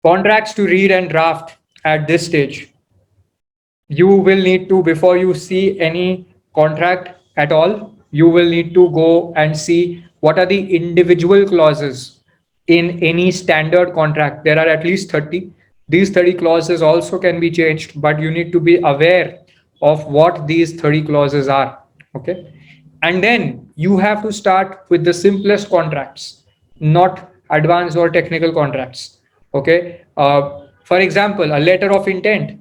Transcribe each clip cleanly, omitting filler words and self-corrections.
Contracts to read and draft at this stage. You will need to, before you see any contract at all, you will need to go and see what are the individual clauses in any standard contract. There are at least 30. These 30 clauses also can be changed, but you need to be aware of what these 30 clauses are. Okay. And then you have to start with the simplest contracts, not advanced or technical contracts. Okay. For example, a letter of intent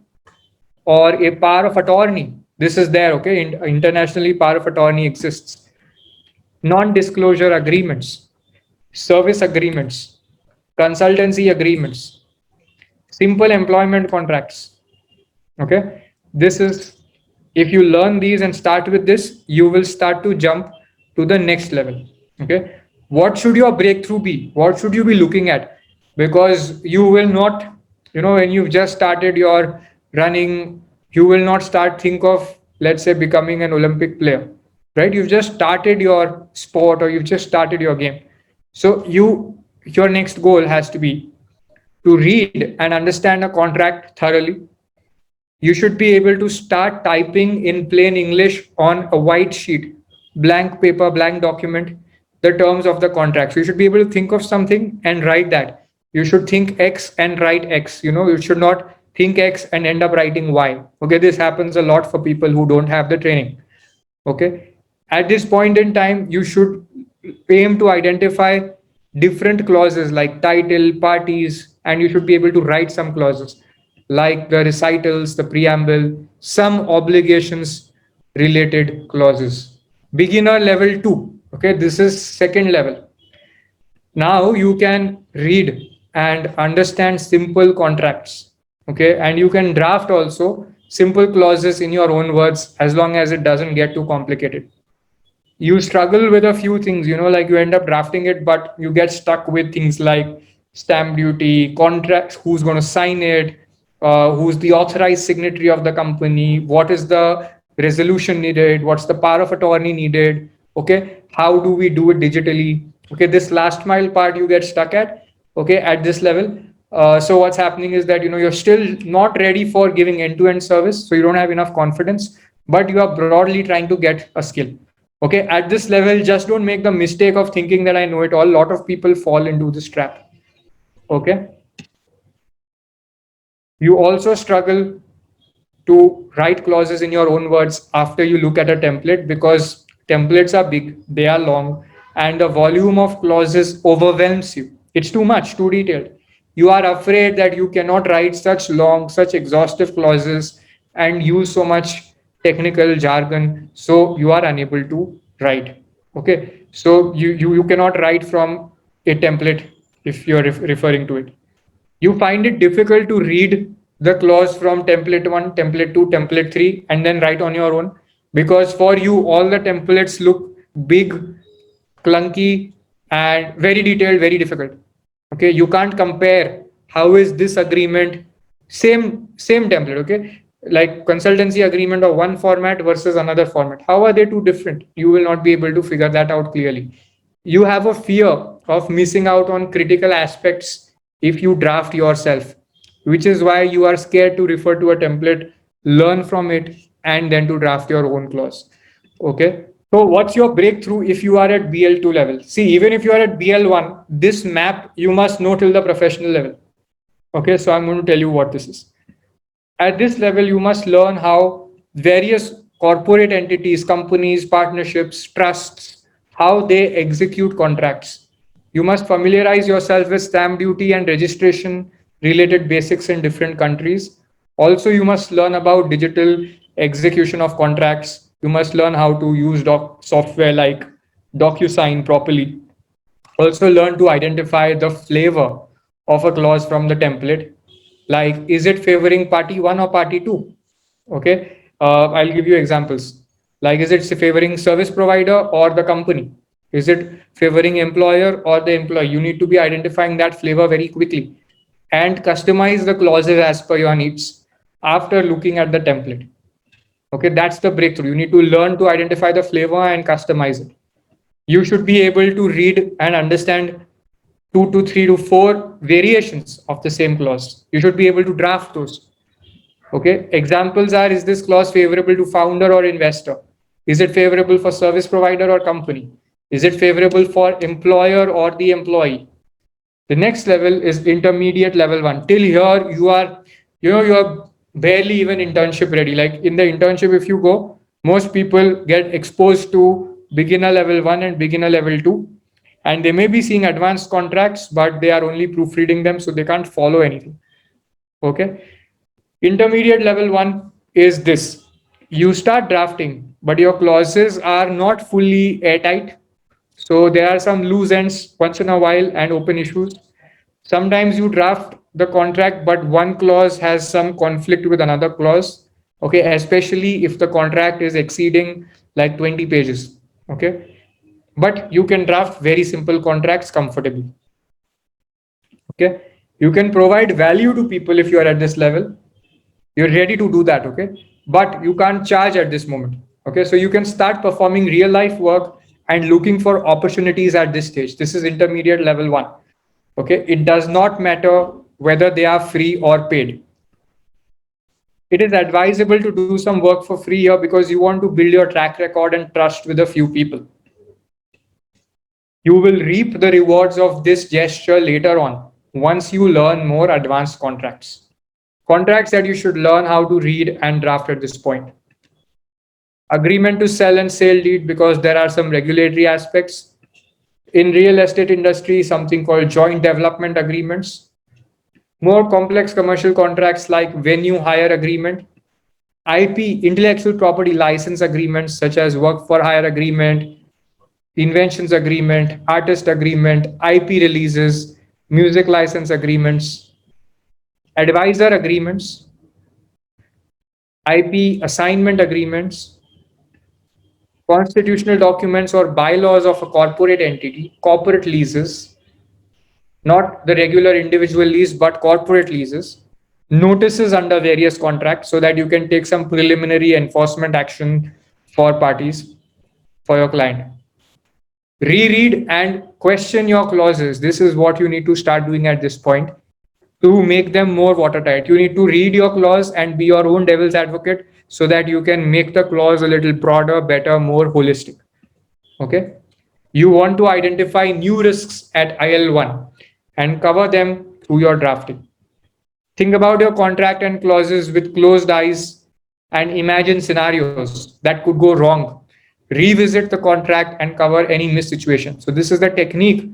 or a power of attorney. This is there, okay? Internationally, power of attorney exists. Non-disclosure agreements, service agreements, consultancy agreements, simple employment contracts. Okay, this is, if you learn these and start with this, you will start to jump to the next level. Okay, what should your breakthrough be? What should you be looking at? Because you will not, when you've just started your running, you will not start think of, let's say, becoming an Olympic player, right? You've just started your sport or you've just started your game. So your next goal has to be to read and understand a contract thoroughly. You should be able to start typing in plain English on a white sheet, blank paper, blank document, the terms of the contract. So you should be able to think of something and write that. You should think X and write X. You should not think X and end up writing Y. Okay, this happens a lot for people who don't have the training. Okay, at this point in time, you should aim to identify different clauses like title, parties, and you should be able to write some clauses like the recitals, the preamble, some obligations related clauses. Beginner level 2. Okay, this is second level. Now you can read and understand simple contracts. Okay, and you can draft also simple clauses in your own words as long as it doesn't get too complicated. You struggle with a few things, like you end up drafting it, but you get stuck with things like stamp duty, contracts, who's going to sign it, who's the authorized signatory of the company, what is the resolution needed, what's the power of attorney needed, okay, how do we do it digitally, okay, this last mile part you get stuck at, okay, at this level. So what's happening is that you're still not ready for giving end-to-end service, so you don't have enough confidence, but you are broadly trying to get a skill. Okay, at this level, just don't make the mistake of thinking that I know it all. A lot of people fall into this trap. Okay, you also struggle to write clauses in your own words after you look at a template, because templates are big, they are long, and the volume of clauses overwhelms you. It's too much, too detailed. You are afraid that you cannot write such long, such exhaustive clauses and use so much technical jargon, so you are unable to write. Okay, so you cannot write from a template if you're referring to it. You find it difficult to read the clause from template 1, template 2, template 3, and then write on your own, because for you all the templates look big, clunky, and very detailed, very difficult. Okay, you can't compare how is this agreement, same template, okay, like consultancy agreement of one format versus another format, how are they two different? You will not be able to figure that out clearly. You have a fear of missing out on critical aspects if you draft yourself, which is why you are scared to refer to a template, learn from it, and then to draft your own clause. Okay, so what's your breakthrough if you are at BL2 level? See, even if you are at BL1, this map you must know till the professional level. Okay, so I'm going to tell you what this is. At this level, you must learn how various corporate entities, companies, partnerships, trusts, how they execute contracts. You must familiarize yourself with stamp duty and registration related basics in different countries. Also, you must learn about digital execution of contracts. You must learn how to use software like DocuSign properly. Also learn to identify the flavor of a clause from the template, like is it favoring party 1 or party 2? Okay, I'll give you examples, like is it favoring service provider or the company, is it favoring employer or the employee? You need to be identifying that flavor very quickly and customize the clauses as per your needs after looking at the template. Okay, that's the breakthrough. You need to learn to identify the flavor and customize it. You should be able to read and understand two to three to four variations of the same clause. You should be able to draft those. Okay. Examples are: is this clause favorable to founder or investor? Is it favorable for service provider or company? Is it favorable for employer or the employee? The next level is intermediate level one. Till here, you are barely even internship ready. Like in the internship, if you go, most people get exposed to beginner level one and beginner level two, and they may be seeing advanced contracts, but they are only proofreading them, so they can't follow anything. Okay. Intermediate level one is this: you start drafting, but your clauses are not fully airtight. So there are some loose ends once in a while and open issues. Sometimes you draft the contract, but one clause has some conflict with another clause. Okay, especially if the contract is exceeding like 20 pages. Okay, but you can draft very simple contracts comfortably. Okay, you can provide value to people if you are at this level. You're ready to do that. Okay, but you can't charge at this moment. Okay, so you can start performing real life work and looking for opportunities at this stage. This is intermediate level one. Okay, it does not matter whether they are free or paid. It is advisable to do some work for free here because you want to build your track record and trust with a few people. You will reap the rewards of this gesture later on once you learn more advanced contracts. Contracts that you should learn how to read and draft at this point: agreement to sell and sale deed, because there are some regulatory aspects. In real estate industry, something called joint development agreements. More complex commercial contracts like venue hire agreement, IP, intellectual property license agreements such as work for hire agreement, inventions agreement, artist agreement, IP releases, music license agreements, advisor agreements, IP assignment agreements, constitutional documents or bylaws of a corporate entity, corporate leases, not the regular individual lease, but corporate leases, notices under various contracts so that you can take some preliminary enforcement action for parties, for your client. Reread and question your clauses. This is what you need to start doing at this point to make them more watertight. You need to read your clause and be your own devil's advocate so that you can make the clause a little broader, better, more holistic. Okay. You want to identify new risks at IL1 and cover them through your drafting. Think about your contract and clauses with closed eyes and imagine scenarios that could go wrong. Revisit the contract and cover any missed situation. So this is the technique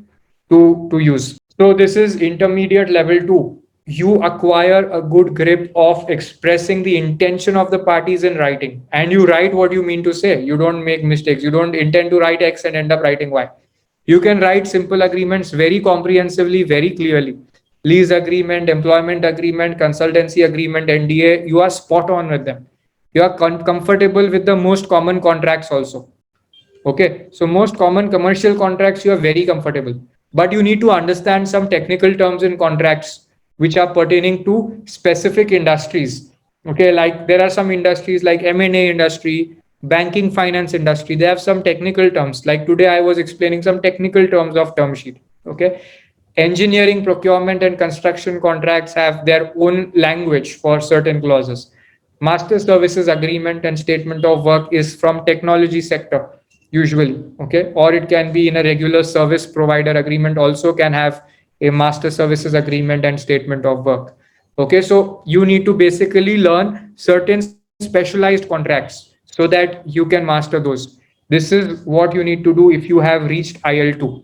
to use. So this is intermediate level 2. You acquire a good grip of expressing the intention of the parties in writing, and you write what you mean to say. You don't make mistakes. You don't intend to write X and end up writing Y. You can write simple agreements very comprehensively, very clearly. Lease agreement, employment agreement, consultancy agreement, NDA, you are spot on with them. You are comfortable with the most common contracts also. Okay, so most common commercial contracts you are very comfortable, but you need to understand some technical terms in contracts which are pertaining to specific industries. Okay, like there are some industries like M&A industry, banking finance industry. They have some technical terms. Like today, I was explaining some technical terms of term sheet. Okay, engineering, procurement, and construction contracts have their own language for certain clauses. Master services agreement and statement of work is from technology sector usually. Okay, or it can be in a regular service provider agreement, also can have a master services agreement and statement of work. Okay, so you need to basically learn certain specialized contracts so that you can master those. This is what you need to do if you have reached IL2.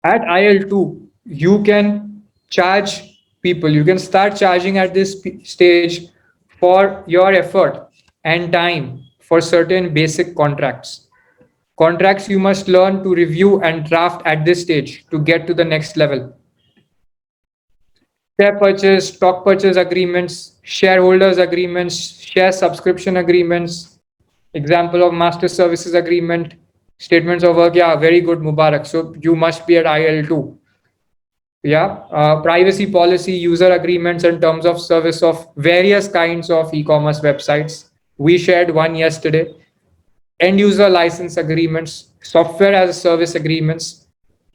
At IL2, you can charge people, you can start charging at this stage for your effort and time for certain basic contracts. Contracts you must learn to review and draft at this stage to get to the next level. Share purchase, stock purchase agreements, shareholders agreements, share subscription agreements, example of master services agreement, statements of work. Yeah, very good, Mubarak. So you must be at IL2. Yeah, privacy policy, user agreements, and terms of service of various kinds of e-commerce websites. We shared one yesterday. End user license agreements, software as a service agreements,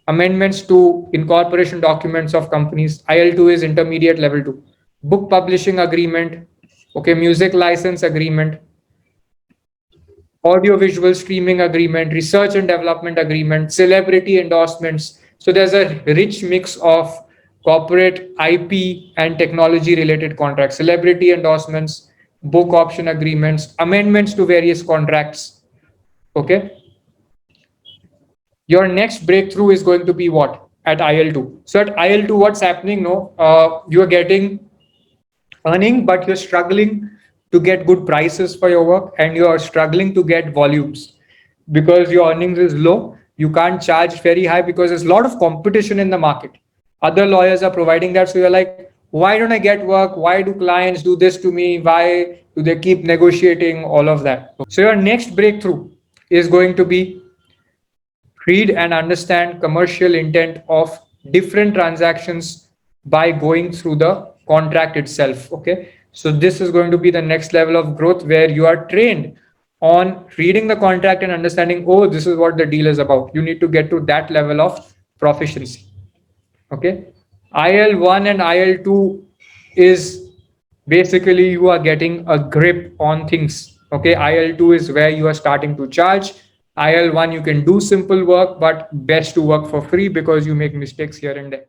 amendments to incorporation documents of companies. IL2 is intermediate level 2. Book publishing agreement, okay, music license agreement, audiovisual streaming agreement, research and development agreement, celebrity endorsements. So there's a rich mix of corporate IP and technology related contracts, celebrity endorsements, book option agreements, amendments to various contracts. Okay. Your next breakthrough is going to be what? At IL2. So at IL2, what's happening? No, you are getting earning, but you're struggling to get good prices for your work and you're struggling to get volumes because your earnings is low. You can't charge very high because there's a lot of competition in the market. Other lawyers are providing that. So you're like, why don't I get work? Why do clients do this to me? Why do they keep negotiating? All of that. So your next breakthrough is going to be read and understand commercial intent of different transactions by going through the contract itself. Okay, so this is going to be the next level of growth where you are trained on reading the contract and understanding, oh, this is what the deal is about. You need to get to that level of proficiency. Okay, IL1 and IL2 is basically you are getting a grip on things. Okay, IL2 is where you are starting to charge. IL1 you can do simple work, but best to work for free because you make mistakes here and there.